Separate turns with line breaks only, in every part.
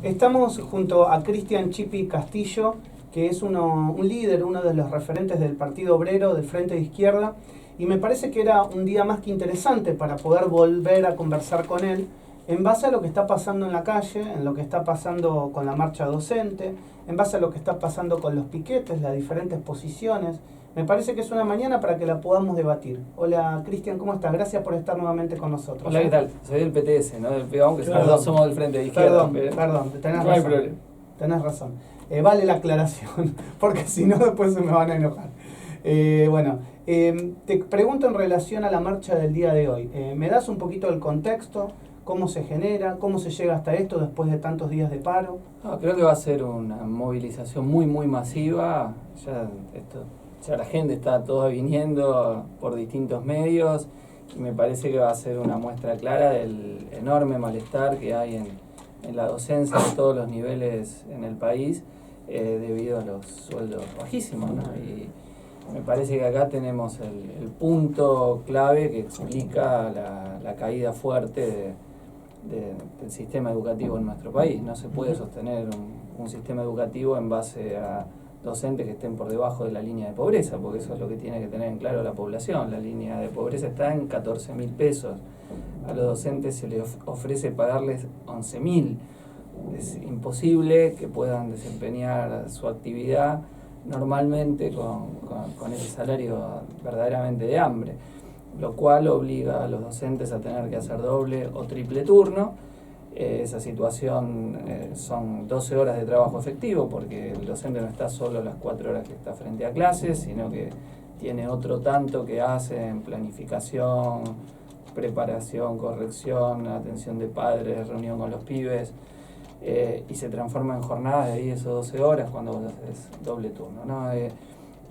Estamos junto a Cristian Chipi Castillo, que es un líder, uno de los referentes del Partido Obrero, del Frente de Izquierda, y me parece que era un día más que interesante para poder volver a conversar con él en base a lo que está pasando en la calle, en lo que está pasando con la marcha docente, en base a lo que está pasando con los piquetes, las diferentes posiciones. Me parece que es una mañana para que la podamos debatir. Hola Cristian, ¿cómo estás? Gracias por estar nuevamente con nosotros.
Hola, ¿qué tal? Soy del PTS, ¿no? Del PBA, aunque
Perdón.
los dos somos del Frente de Izquierda.
Perdón, tenés
no hay
razón.
problema.
Tenés razón. Vale la aclaración, porque si no después se me van a enojar. Te pregunto en relación a la marcha del día de hoy. ¿Me das un poquito el contexto? ¿Cómo se genera? ¿Cómo se llega hasta esto después de tantos días de paro?
Creo que va a ser una movilización muy masiva. Ya la gente está toda viniendo por distintos medios y me parece que va a ser una muestra clara del enorme malestar que hay en la docencia de todos los niveles en el país debido a los sueldos bajísimos, ¿no? Y me parece que acá tenemos el punto clave que explica la caída fuerte del sistema educativo en nuestro país. No se puede sostener un sistema educativo en base a docentes que estén por debajo de la línea de pobreza, porque eso es lo que tiene que tener en claro la población. La línea de pobreza está en 14.000 pesos. A los docentes se les ofrece pagarles 11.000. Es imposible que puedan desempeñar su actividad normalmente con ese salario verdaderamente de hambre, lo cual obliga a los docentes a tener que hacer doble o triple turno. Esa situación son 12 horas de trabajo efectivo, porque el docente no está solo las 4 horas que está frente a clases, sino que tiene otro tanto que hace en planificación, preparación, corrección, atención de padres, reunión con los pibes, y se transforma en jornadas de 10 o 12 horas cuando vos haces doble turno, ¿no?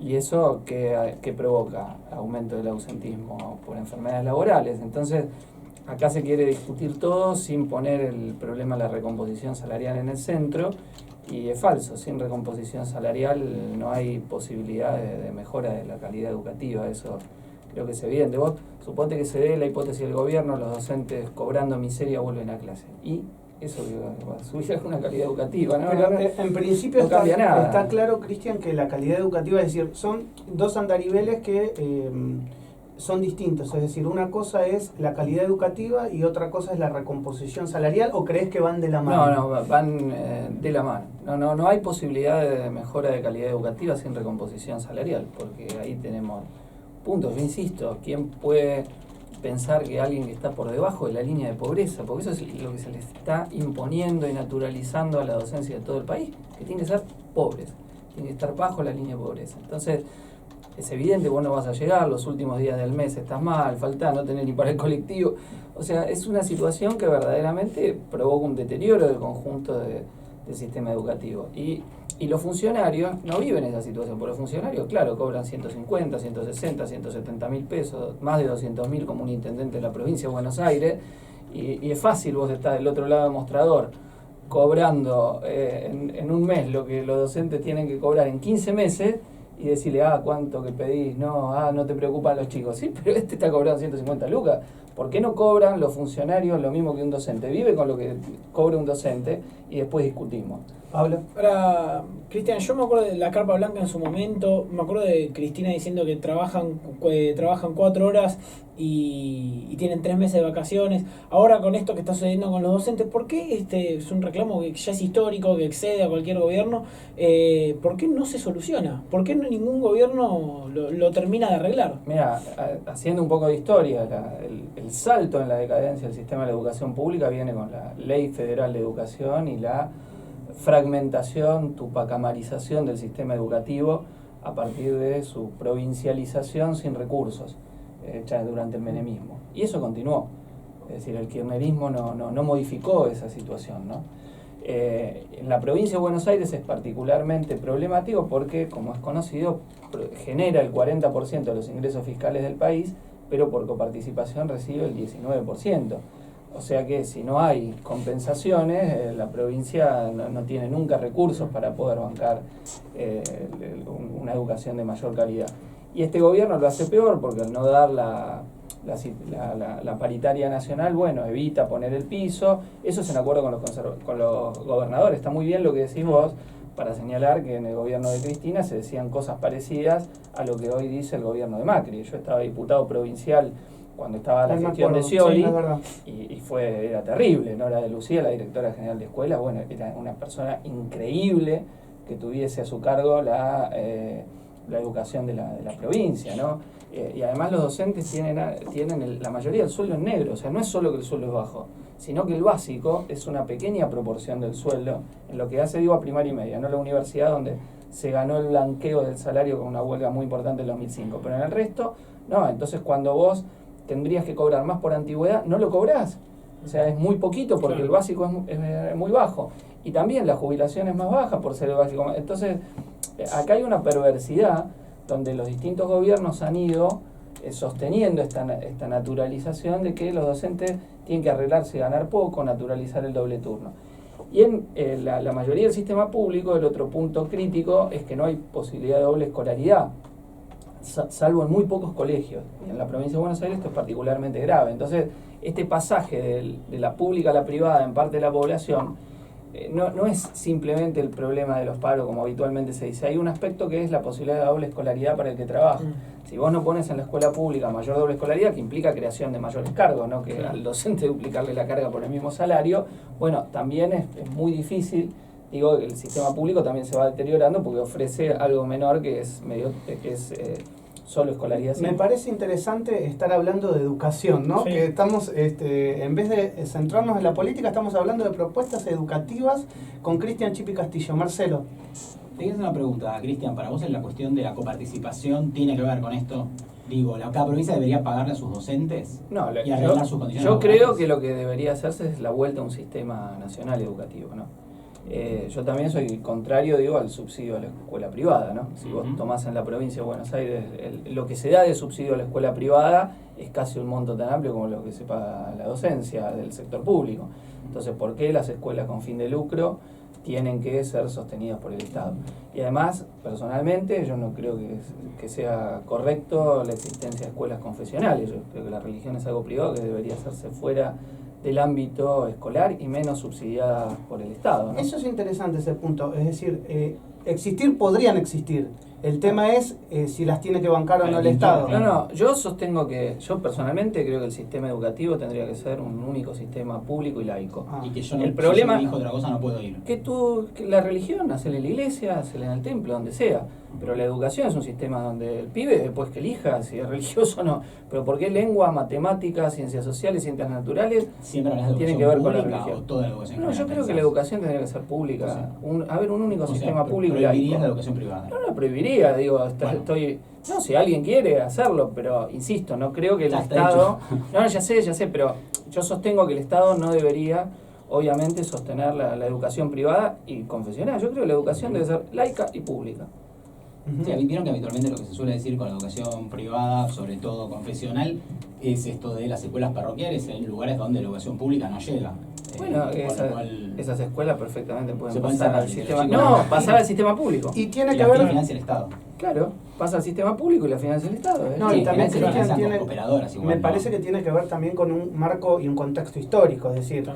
Y eso que provoca aumento del ausentismo por enfermedades laborales. Entonces, acá se quiere discutir todo sin poner el problema de la recomposición salarial en el centro, y es falso. Sin recomposición salarial no hay posibilidad de mejora de la calidad educativa. Eso creo que es evidente. Vos suponte que se dé la hipótesis del gobierno, los docentes cobrando miseria vuelven a clase. Y eso va a subir alguna calidad educativa, ¿no?
Pero en principio
no cambia nada.
Está claro, Cristian, que la calidad educativa, es decir, son dos andariveles que son distintos. Es decir, una cosa es la calidad educativa y otra cosa es la recomposición salarial, ¿o crees que van de la mano?
No, van de la mano. No hay posibilidad de mejora de calidad educativa sin recomposición salarial, porque ahí tenemos puntos. Yo insisto, ¿quién puede pensar que alguien que está por debajo de la línea de pobreza? Porque eso es lo que se les está imponiendo y naturalizando a la docencia de todo el país, que tienen que ser pobres, tienen que estar bajo la línea de pobreza. Entonces, es evidente, vos no vas a llegar, los últimos días del mes estás mal, falta no tener ni para el colectivo. O sea, es una situación que verdaderamente provoca un deterioro del conjunto del sistema educativo. Y los funcionarios no viven esa situación, porque los funcionarios, claro, cobran 150, 160, 170 mil pesos, más de 200 mil como un intendente de la provincia de Buenos Aires, y es fácil vos estar del otro lado del mostrador cobrando en un mes lo que los docentes tienen que cobrar en 15 meses, y decirle, cuánto que pedís, no te preocupan los chicos. Sí, pero este está cobrando 150 lucas. ¿Por qué no cobran los funcionarios lo mismo que un docente? Vive con lo que cobra un docente y después discutimos.
Pablo.
Ahora, Cristian, yo me acuerdo de la Carpa Blanca en su momento, me acuerdo de Cristina diciendo que trabajan 4 horas y tienen 3 meses de vacaciones. Ahora con esto que está sucediendo con los docentes, ¿por qué es un reclamo que ya es histórico, que excede a cualquier gobierno? ¿Por qué no se soluciona? ¿Por qué ningún gobierno lo termina de arreglar?
Mira, haciendo un poco de historia, el salto en la decadencia del sistema de la educación pública viene con la Ley Federal de Educación y la fragmentación, tupacamarización del sistema educativo a partir de su provincialización sin recursos, hecha durante el menemismo. Y eso continuó. Es decir, el kirchnerismo no modificó esa situación, ¿no? En la provincia de Buenos Aires es particularmente problemático porque, como es conocido, genera el 40% de los ingresos fiscales del país, pero por coparticipación recibe el 19%. O sea que si no hay compensaciones, la provincia no tiene nunca recursos para poder bancar una educación de mayor calidad. Y este gobierno lo hace peor porque al no dar la paritaria nacional, bueno, evita poner el piso. Eso es en acuerdo con los gobernadores. Está muy bien lo que decís vos, para señalar que en el gobierno de Cristina se decían cosas parecidas a lo que hoy dice el gobierno de Macri. Yo estaba diputado provincial cuando estaba la gestión de Scioli, y era terrible, ¿no? La de Lucía, la directora general de escuela, bueno, era una persona increíble que tuviese a su cargo la educación de la provincia, ¿no? Y además los docentes tienen la mayoría del sueldo en negro, o sea, no es solo que el sueldo es bajo, sino que el básico es una pequeña proporción del sueldo, en lo que hace, digo, a primaria y media, no la universidad donde se ganó el blanqueo del salario con una huelga muy importante en 2005, pero en el resto, no. Entonces cuando vos tendrías que cobrar más por antigüedad, no lo cobrás, o sea, es muy poquito porque el básico es muy bajo, y también la jubilación es más baja por ser el básico. Entonces acá hay una perversidad donde los distintos gobiernos han ido sosteniendo esta naturalización de que los docentes tienen que arreglarse y ganar poco, naturalizar el doble turno. Y en la mayoría del sistema público, el otro punto crítico es que no hay posibilidad de doble escolaridad, salvo en muy pocos colegios. Y en la provincia de Buenos Aires esto es particularmente grave. Entonces, este pasaje de la pública a la privada en parte de la población no es simplemente el problema de los paros, como habitualmente se dice. Hay un aspecto que es la posibilidad de doble escolaridad para el que trabaja. Si vos no pones en la escuela pública mayor doble escolaridad, que implica creación de mayores cargos, ¿no? Que al docente duplicarle la carga por el mismo salario, bueno, también es muy difícil. Digo, el sistema público también se va deteriorando porque ofrece algo menor que es solo escolaridad.
Me parece interesante estar hablando de educación, ¿no? Sí. Que estamos, en vez de centrarnos en la política, estamos hablando de propuestas educativas con Cristian Chipi Castillo. Marcelo.
Te quiero hacer una pregunta, Cristian. ¿Para vos la cuestión de la coparticipación tiene que ver con esto? Digo, ¿cada provincia debería pagarle a sus docentes y arreglar sus condiciones?
Yo creo que lo que debería hacerse es la vuelta a un sistema nacional educativo, ¿no? Yo también soy contrario, digo, al subsidio a la escuela privada, ¿no? Si vos tomás en la provincia de Buenos Aires, lo que se da de subsidio a la escuela privada es casi un monto tan amplio como lo que se paga la docencia del sector público. Entonces, ¿por qué las escuelas con fin de lucro tienen que ser sostenidas por el Estado? Y además, personalmente, yo no creo que sea correcto la existencia de escuelas confesionales. Yo creo que la religión es algo privado que debería hacerse fuera del ámbito escolar y menos subsidiada por el Estado, ¿no?
Eso es interesante, ese punto. Es decir, podrían existir. El tema es si las tiene que bancar o no el Estado.
No, yo sostengo yo personalmente creo que el sistema educativo tendría que ser un único sistema público y laico.
Y que yo no,
el problema,
si me dijo otra cosa no puedo ir.
Que la religión, hacele en la iglesia, hacele en el templo, donde sea. Pero la educación es un sistema donde el pibe, después que elija si es religioso o no. Pero ¿por qué lengua, matemáticas, ciencias sociales, ciencias naturales tienen que ver con la religión?
O toda la educación?
No, yo creo que la educación tendría que ser pública. Haber un único sistema público y laico.
¿Prohibirías la educación privada?
No prohibiría, digo, no, si alguien quiere hacerlo, pero insisto, no creo que el Estado... No, ya sé, pero yo sostengo que el Estado no debería, obviamente, sostener la educación privada y confesional. Yo creo que la educación debe ser laica y pública.
Sí, vieron que habitualmente lo que se suele decir con la educación privada, sobre todo confesional, es esto de las escuelas parroquiales en lugares donde la educación pública no llega.
Bueno, esas escuelas perfectamente pueden pasar al sistema. No, pasar al sistema público.
Y tiene que ver.
La financia el Estado.
Claro, pasa al sistema público y la financia el Estado.
No, y también
Cristian
me parece que tiene que ver también con un marco y un contexto histórico. Es decir,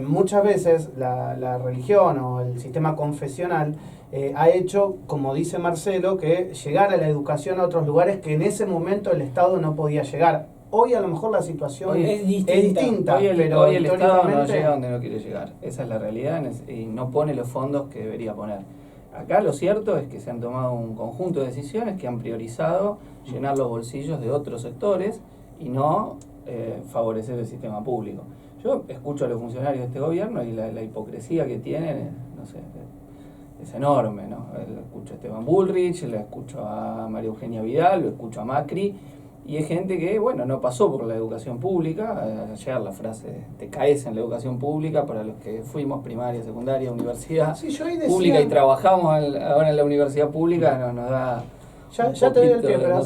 muchas veces la religión o el sistema confesional ha hecho, como dice Marcelo, que llegar a la educación a otros lugares que en ese momento el Estado no podía llegar. Hoy a lo mejor la situación es distinta, pero
hoy el Estado no llega donde no quiere llegar. Esa es la realidad y no pone los fondos que debería poner. Acá lo cierto es que se han tomado un conjunto de decisiones que han priorizado llenar los bolsillos de otros sectores y no favorecer el sistema público. Yo escucho a los funcionarios de este gobierno y la hipocresía que tienen, no sé, es enorme, ¿no? Lo escucho a Esteban Bullrich, lo escucho a María Eugenia Vidal, lo escucho a Macri, y es gente que, bueno, no pasó por la educación pública. Ayer la frase, te caes en la educación pública, para los que fuimos primaria, secundaria, universidad pública y trabajamos ahora en la universidad pública, nos da...
Ya te doy el pie, pero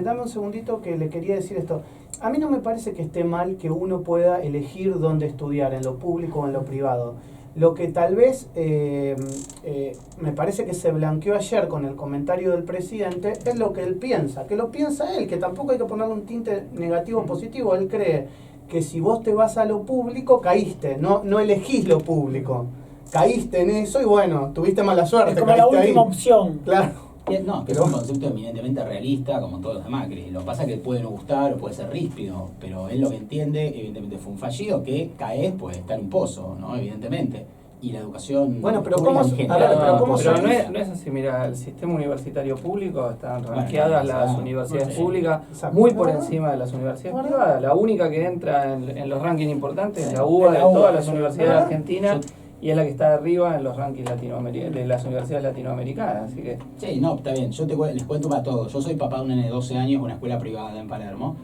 dame un segundito que le quería decir esto. A mí no me parece que esté mal que uno pueda elegir dónde estudiar, en lo público o en lo privado. Lo que tal vez me parece que se blanqueó ayer con el comentario del presidente es lo que él piensa, que lo piensa él, que tampoco hay que ponerle un tinte negativo o positivo. Él cree que si vos te vas a lo público, caíste, no elegís lo público. Caíste en eso y bueno, tuviste mala suerte.
Es como la última opción.
Claro.
No, que es un concepto eminentemente realista, como todos los de Macri. Lo que pasa es que puede no gustar o puede ser ríspido, pero él lo que entiende, evidentemente fue un fallido, que caes, pues está en un pozo, ¿no? Evidentemente. Y la educación
Bueno, pero
pública
¿cómo,
en general,
a ver, pero ¿cómo
pero
se
no
dice?
no es así, mira, el sistema universitario público están
Bueno,
rankeadas las
exacto.
universidades
Sí.
públicas
Exacto.
muy por encima de las universidades
¿Verdad?
privadas. La única que entra en los rankings importantes es la
La
UBA de
UBA,
todas las
eso.
universidades
¿Verdad?
argentinas y es la que está arriba en los rankings de las universidades latinoamericanas. Así que
Sí, no, está bien. Yo les cuento para todos. Yo soy papá de un nene de 12 años, una escuela privada en Palermo.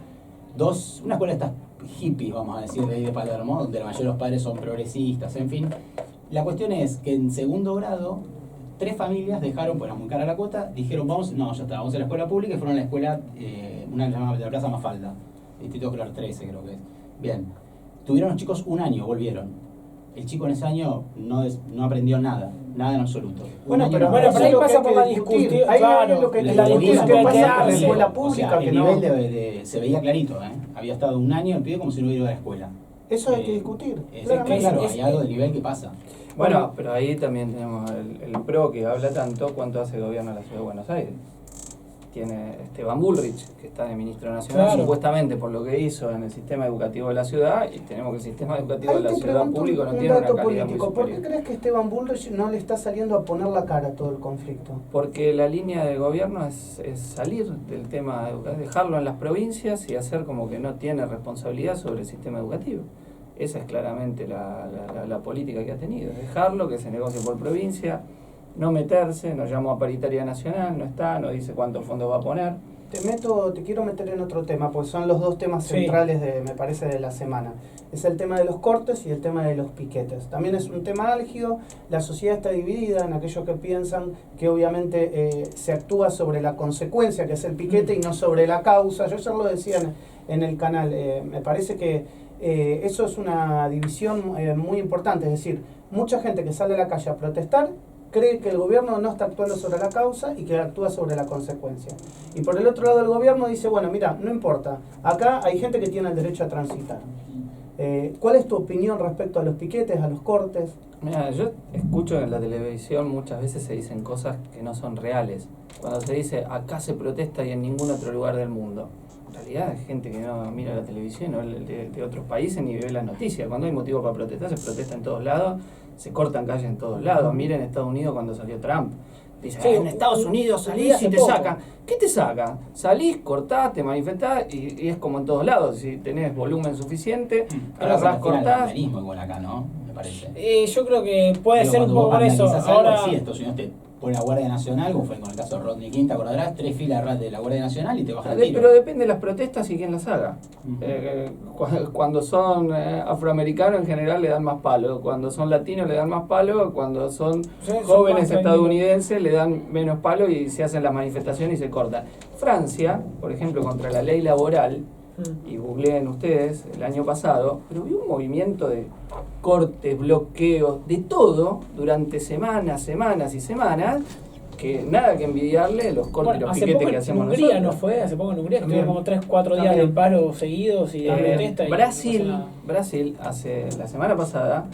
Una escuela de estas hippies, vamos a decir, de ahí de Palermo, donde la mayoría de los padres son progresistas, en fin. La cuestión es que en segundo grado, 3 familias dejaron, pues era muy cara la cuota, dijeron, ya está, vamos a la escuela pública y fueron a la escuela, una de la Plaza Mafalda, Distrito Escolar 13 creo que es. Bien, tuvieron los chicos un año, volvieron. El chico en ese año no aprendió nada en absoluto.
Bueno, pero
Bueno, pero ahí
eso es
pasa
lo que
por la
hay que discutir.
discusión,
Ahí
claro.
es lo que
La
discutir
discusión
que
que hay
pasa
que
en la
darse.
escuela
O
pública,
sea,
que
el
no.
nivel se veía clarito, había estado un año el pibe como si no hubiera ido a la escuela.
Eso hay que discutir.
Claro,
claramente.
hay algo del nivel que pasa.
bueno, pero ahí también tenemos el PRO que habla tanto cuánto hace el gobierno de la Ciudad de Buenos Aires. Tiene Esteban Bullrich, que está de ministro nacional,
Claro.
supuestamente por lo que hizo en el sistema educativo de la ciudad, y tenemos que el sistema educativo
Ahí
de la
te
ciudad
pregunto
público no
un
tiene una
dato
calidad
político.
muy
¿Por qué
superior.
crees que Esteban Bullrich no le está saliendo a poner la cara a todo el conflicto?
Porque la línea del gobierno es salir del tema educativo, dejarlo en las provincias y hacer como que no tiene responsabilidad sobre el sistema educativo. Esa es claramente la política que ha tenido, dejarlo, que se negocie por provincia, no meterse, no llamó a paritaria nacional, no dice cuántos fondos va a poner.
Te quiero meter en otro tema, porque son los dos temas
Sí.
centrales me parece, de la semana. Es el tema de los cortes y el tema de los piquetes. También es un tema álgido, la sociedad está dividida en aquellos que piensan que obviamente se actúa sobre la consecuencia, que es el piquete, y no sobre la causa. Yo ayer lo decía en el canal, me parece que eso es una división muy importante, es decir, mucha gente que sale a la calle a protestar cree que el gobierno no está actuando sobre la causa y que actúa sobre la consecuencia. Y por el otro lado el gobierno dice, bueno, mira, no importa, acá hay gente que tiene el derecho a transitar. ¿Cuál es tu opinión respecto a los piquetes, a los cortes?
Mira, yo escucho en la televisión muchas veces se dicen cosas que no son reales. Cuando se dice acá se protesta y en ningún otro lugar del mundo. En realidad hay gente que no mira la televisión no de otros países ni ve las noticias. Cuando hay motivo para protestar se protesta en todos lados, se cortan calles en todos lados. Miren Estados Unidos cuando salió Trump. Dicen,
Sí,
en Estados Unidos salís y te sacan. ¿Qué te sacan? Salís, cortás, te manifestás y es como en todos lados. Si tenés volumen suficiente, agarrás, cortás.
Igual acá, ¿no? Me parece.
Yo creo que puede
Digo,
ser un
cuando
poco
vos
por eso.
analizás algo,
Ahora,
sí, Estados Unidos te pone la Guardia Nacional, como fue con el caso de Rodney King, te acordarás, 3 filas de la Guardia Nacional y te bajan el tiro.
Pero depende de las protestas y quién las haga.
Ujú.
Cuando son afroamericanos en general le dan más palo, cuando son latinos le dan más palo, cuando son
son
jóvenes
más
estadounidenses le dan menos palo y se hacen las manifestaciones y se cortan. Francia, por ejemplo, contra la ley laboral, y googleen ustedes el año pasado, pero hubo un movimiento de cortes, bloqueos, de todo durante semanas y semanas, que nada que envidiarle los cortes y los
hace
piquetes
poco
que
en
hacemos
Hungría
nosotros.
no fue, hace poco en Hungría
También.
estuvimos como 3-4 días
También.
de paro seguidos y de protesta. Y no
Brasil,
pasó nada.
Brasil, la semana pasada,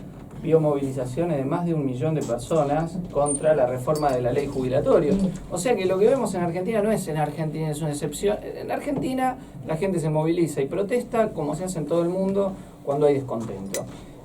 vio movilizaciones de más de 1 millón de personas contra la reforma de la ley jubilatoria. O sea que lo que vemos en Argentina no es en Argentina, es una excepción. En Argentina la gente se moviliza y protesta como se hace en todo el mundo cuando hay descontento.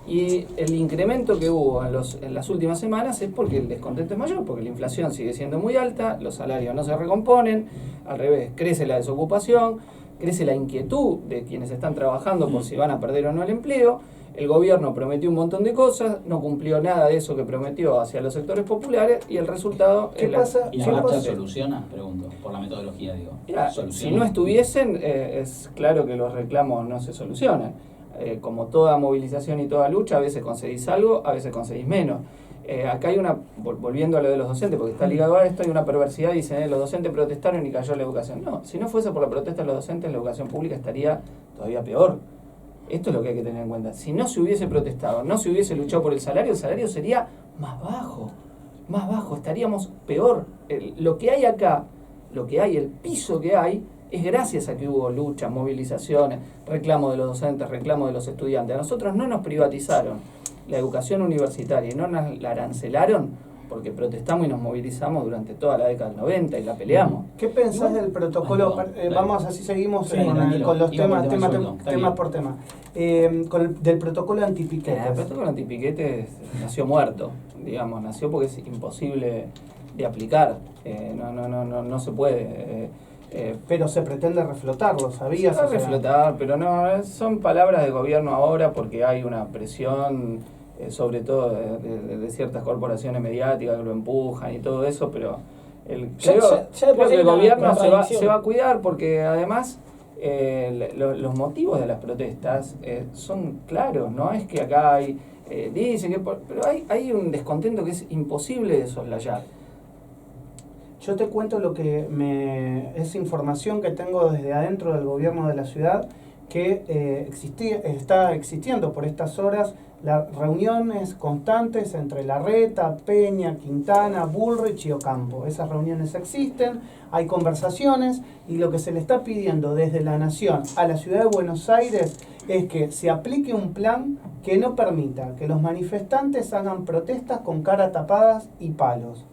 Y el incremento que hubo en las últimas semanas es porque el descontento es mayor, porque la inflación sigue siendo muy alta, los salarios no se recomponen, al revés, crece la desocupación, crece la inquietud de quienes están trabajando por si van a perder o no el empleo. El gobierno prometió un montón de cosas, no cumplió nada de eso que prometió hacia los sectores populares y el resultado
¿Qué
es
pasa?
¿Y la
¿Qué
marcha
pasa?
soluciona? Pregunto, por la metodología, digo.
Mira, si
¿Soluciona?
no estuviesen, es claro que los reclamos no se solucionan. Como toda movilización y toda lucha, a veces conseguís algo, a veces conseguís menos. Acá hay volviendo a lo de los docentes, porque está ligado a esto, hay una perversidad, dicen, los docentes protestaron y cayó la educación. No, si no fuese por la protesta de los docentes, la educación pública estaría todavía peor. Esto es lo que hay que tener en cuenta. Si no se hubiese protestado, no se hubiese luchado por el salario sería más bajo, estaríamos peor. Lo que hay acá, el piso que hay, es gracias a que hubo luchas, movilizaciones, reclamo de los docentes, reclamo de los estudiantes. A nosotros no nos privatizaron la educación universitaria y no nos la arancelaron porque protestamos y nos movilizamos durante toda la década del 90 y la peleamos.
¿Qué pensás del protocolo? Vamos, así seguimos con los temas por tema. Del protocolo antipiquetes.
El protocolo antipiquetes nació muerto, digamos, nació porque es imposible de aplicar. No se puede.
Pero se pretende reflotarlo, ¿sabías?
Se va a reflotar, pero no, son palabras de gobierno ahora porque hay una presión, sobre todo de ciertas corporaciones mediáticas que lo empujan y todo eso, pero creo que el gobierno se va a cuidar porque además los motivos de las protestas son claros, no es que acá hay, dicen que, pero hay un descontento que es imposible de soslayar.
Yo te cuento lo que es información que tengo desde adentro del gobierno de la ciudad, que está existiendo por estas horas las reuniones constantes entre Larreta, Peña, Quintana, Bullrich y Ocampo. Esas reuniones existen, hay conversaciones y lo que se le está pidiendo desde la Nación a la ciudad de Buenos Aires es que se aplique un plan que no permita que los manifestantes hagan protestas con cara tapadas y palos,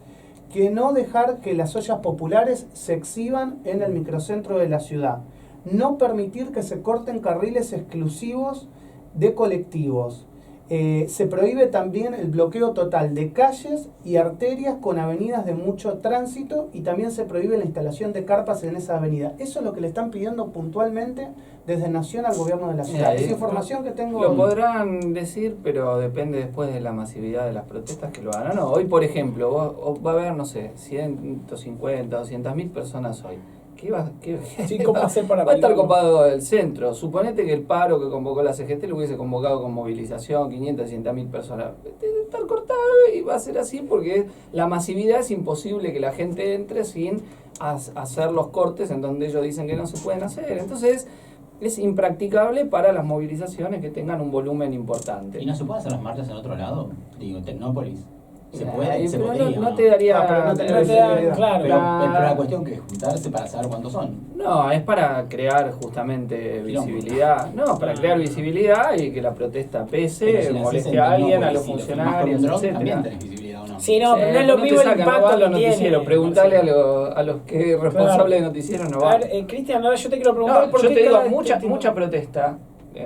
que no dejar que las ollas populares se exhiban en el microcentro de la ciudad, no permitir que se corten carriles exclusivos de colectivos. Se prohíbe también el bloqueo total de calles y arterias con avenidas de mucho tránsito y también se prohíbe la instalación de carpas en esa avenida. Eso es lo que le están pidiendo puntualmente desde Nación al gobierno de la ciudad. Es información que tengo.
Lo podrán decir, pero depende después de la masividad de las protestas que lo hagan. No, hoy, por ejemplo, va a haber, no sé, 150, 200.000 personas hoy.
¿Cómo hacer para
va a estar copado el centro? Suponete que el paro que convocó la CGT lo hubiese convocado con movilización, 500, 100.000 personas. Debe estar cortado y va a ser así porque la masividad es imposible que la gente entre sin hacer los cortes en donde ellos dicen que no se pueden hacer. Entonces es impracticable para las movilizaciones que tengan un volumen importante.
¿Y no se puede hacer las marchas en otro lado? Digo, en Tecnópolis. Se puede, se podría.
No te daría.
Pero no te daría
claro.
Pero la cuestión que es juntarse para saber cuántos son.
No, es para crear justamente visibilidad. No, para crear visibilidad y que la protesta pese,
si
moleste a alguien, a los funcionarios,
etcétera. También
etc.
tenés visibilidad o no.
Sí, no, pero no es lo mismo el impacto que tiene.
Preguntale a los que responsables de noticieros no van.
A ver, Cristian, ahora yo te quiero preguntar por qué.
Yo te digo,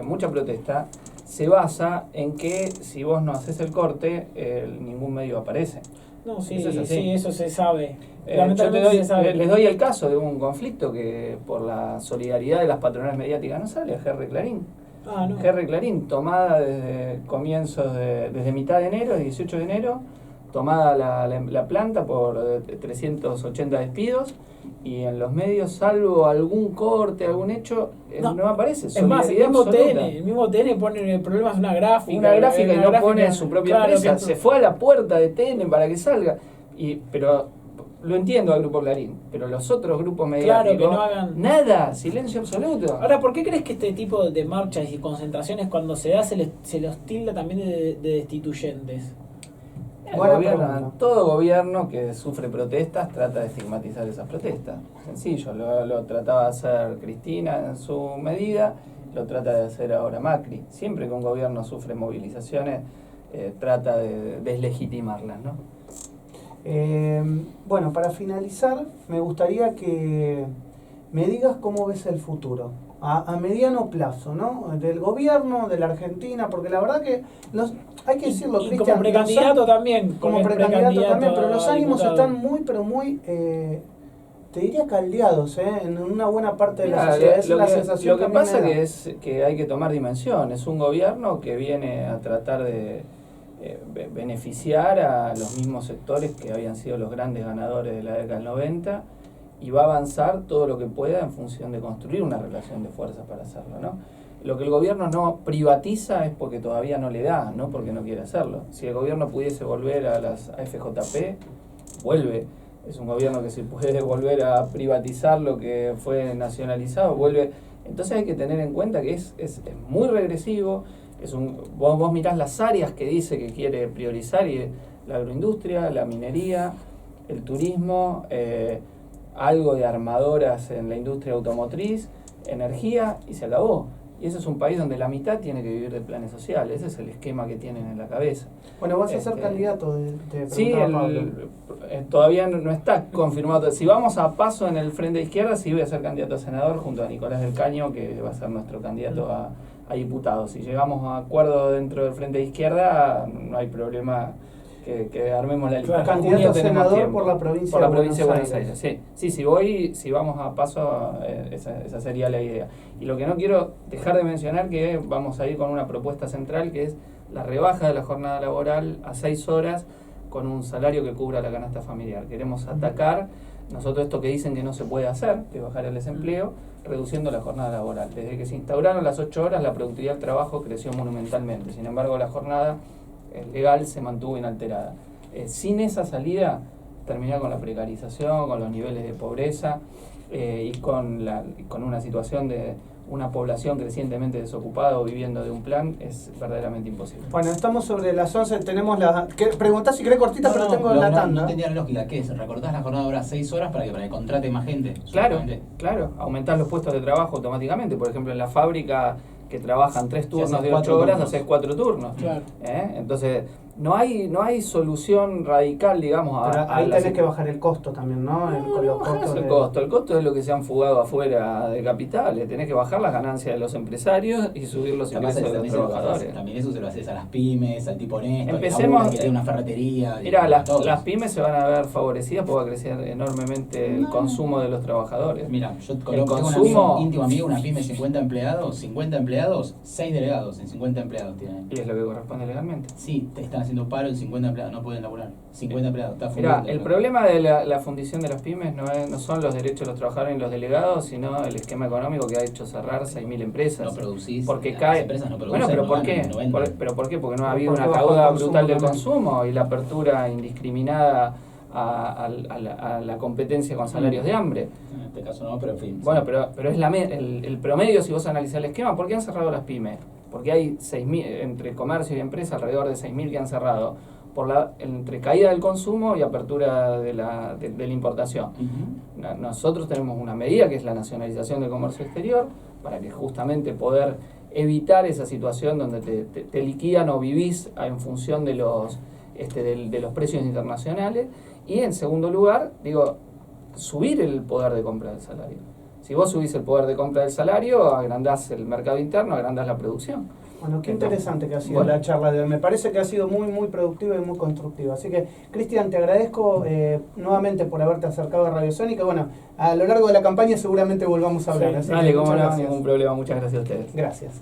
mucha protesta se basa en que si vos no haces el corte, ningún medio aparece.
No, sí,
Eso es así.
sí, eso se sabe.
Les doy el caso de un conflicto que por la solidaridad de las patronales mediáticas no sale, GR Clarín.
No.
GR Clarín, tomada desde comienzos desde mitad de enero, 18 de enero, tomada la planta por 380 despidos, y en los medios, salvo algún corte, algún hecho, no aparece.
Es más, el mismo TN pone problemas en una gráfica.
Y no pone en su propia empresa. Se fue a la puerta de TN para que salga. Pero lo entiendo al Grupo Clarín, pero los otros grupos mediáticos,
que no hagan
nada, silencio absoluto.
Ahora, ¿por qué crees que este tipo de marchas y concentraciones, cuando se da, se los tilda también de destituyentes?
Todo gobierno que sufre protestas trata de estigmatizar esas protestas. Sencillo, lo trataba de hacer Cristina en su medida, lo trata de hacer ahora Macri. Siempre que un gobierno sufre movilizaciones, trata de deslegitimarlas, ¿no?
Bueno, para finalizar, me gustaría que me digas cómo ves el futuro. A mediano plazo, ¿no? Del gobierno, de la Argentina, porque la verdad que hay que decirlo,
y
Cristian,
como precandidato también.
Como precandidato también, pero los ánimos están muy, te diría caldeados, en una buena parte de la sociedad. Es la sensación
lo que pasa es que hay que tomar dimensión. Es un gobierno que viene a tratar de beneficiar a los mismos sectores que habían sido los grandes ganadores de la década del 90, y va a avanzar todo lo que pueda en función de construir una relación de fuerza para hacerlo, ¿no? Lo que el gobierno no privatiza es porque todavía no le da, no porque no quiere hacerlo. Si el gobierno pudiese volver a las AFJP, vuelve. Es un gobierno que si puede volver a privatizar lo que fue nacionalizado, vuelve. Entonces hay que tener en cuenta que es muy regresivo. Vos mirás las áreas que dice que quiere priorizar, y la agroindustria, la minería, el turismo, algo de armadoras en la industria automotriz, energía, y se acabó. Y ese es un país donde la mitad tiene que vivir de planes sociales. Ese es el esquema que tienen en la cabeza.
Bueno, vas a ser candidato,
sí, todavía no está confirmado. Si vamos a paso en el Frente de Izquierda, sí voy a ser candidato a senador junto a Nicolás del Caño, que va a ser nuestro candidato a diputado. Si llegamos a acuerdo dentro del Frente de Izquierda, no hay problema que armemos la lista.
Candidato a senador por la provincia
de Buenos Aires. Sí, si vamos a paso, esa sería la idea. Y lo que no quiero dejar de mencionar, que vamos a ir con una propuesta central, que es la rebaja de la jornada laboral a 6 horas con un salario que cubra la canasta familiar. Queremos atacar nosotros esto que dicen que no se puede hacer, que bajar el desempleo, reduciendo la jornada laboral. Desde que se instauraron las 8 horas, la productividad del trabajo creció monumentalmente. Sin embargo, la jornada legal se mantuvo inalterada. Sin esa salida, terminar con la precarización, con los niveles de pobreza y con una situación de una población crecientemente desocupada o viviendo de un plan, es verdaderamente imposible.
Bueno, estamos sobre las 11, tenemos la... Preguntás si querés cortita, pero tengo la tanda.
No entendía la lógica. ¿Qué es? ¿Recortás la jornada de horas 6 horas para que contrate más gente?
Claro, aumentás los puestos de trabajo automáticamente. Por ejemplo, en la fábrica que trabajan 3 turnos de 8 horas, haces 4 turnos.
Claro.
Entonces, no hay solución radical, digamos,
ahí tenés que bajar el costo también, ¿no?
El costo es lo que se han fugado afuera de capitales. Tenés que bajar las ganancias de los empresarios y subir los ingresos de los trabajadores.
También eso se lo haces a las pymes, al tipo honesto,
empecemos,
que tiene una ferretería.
Mira, las pymes se van a ver favorecidas porque va a crecer enormemente el consumo de los trabajadores.
Mira, yo tengo un íntimo amigo, una pyme de 50 empleados, 6 delegados en 50 empleados tienen.
Y es lo que corresponde legalmente.
Sí, te están haciendo paro en 50 empleados, no pueden laburar. 50 empleados, está
fundiendo. Mira, el problema de la fundición de las pymes no son los derechos de los trabajadores ni los delegados, sino el esquema económico que ha hecho cerrar 6.000 empresas.
No producís,
porque
las empresas no producen.
Bueno, pero ¿por qué? ¿Por qué? Porque no ha habido una caída brutal del consumo y la apertura indiscriminada a la competencia con salarios de hambre.
En este caso no, pero en fin.
Bueno, pero es el promedio, si vos analizás el esquema. ¿Por qué han cerrado las pymes? Porque hay 6.000, entre comercio y empresa, alrededor de 6.000 que han cerrado entre caída del consumo y apertura de la importación. Nosotros tenemos una medida que es la nacionalización del comercio exterior, para que justamente poder evitar esa situación donde te liquidan o vivís en función de los precios internacionales. Y en segundo lugar, subir el poder de compra del salario. Si vos subís el poder de compra del salario, agrandás el mercado interno, agrandás la producción.
Bueno, qué interesante que ha sido la charla de hoy. Me parece que ha sido muy, muy productiva y muy constructiva. Así que, Cristian, te agradezco nuevamente por haberte acercado a Radio Sónica. Bueno, a lo largo de la campaña seguramente volvamos a hablar.
Sí. Dale, como no, ningún problema. Muchas gracias a ustedes.
Gracias.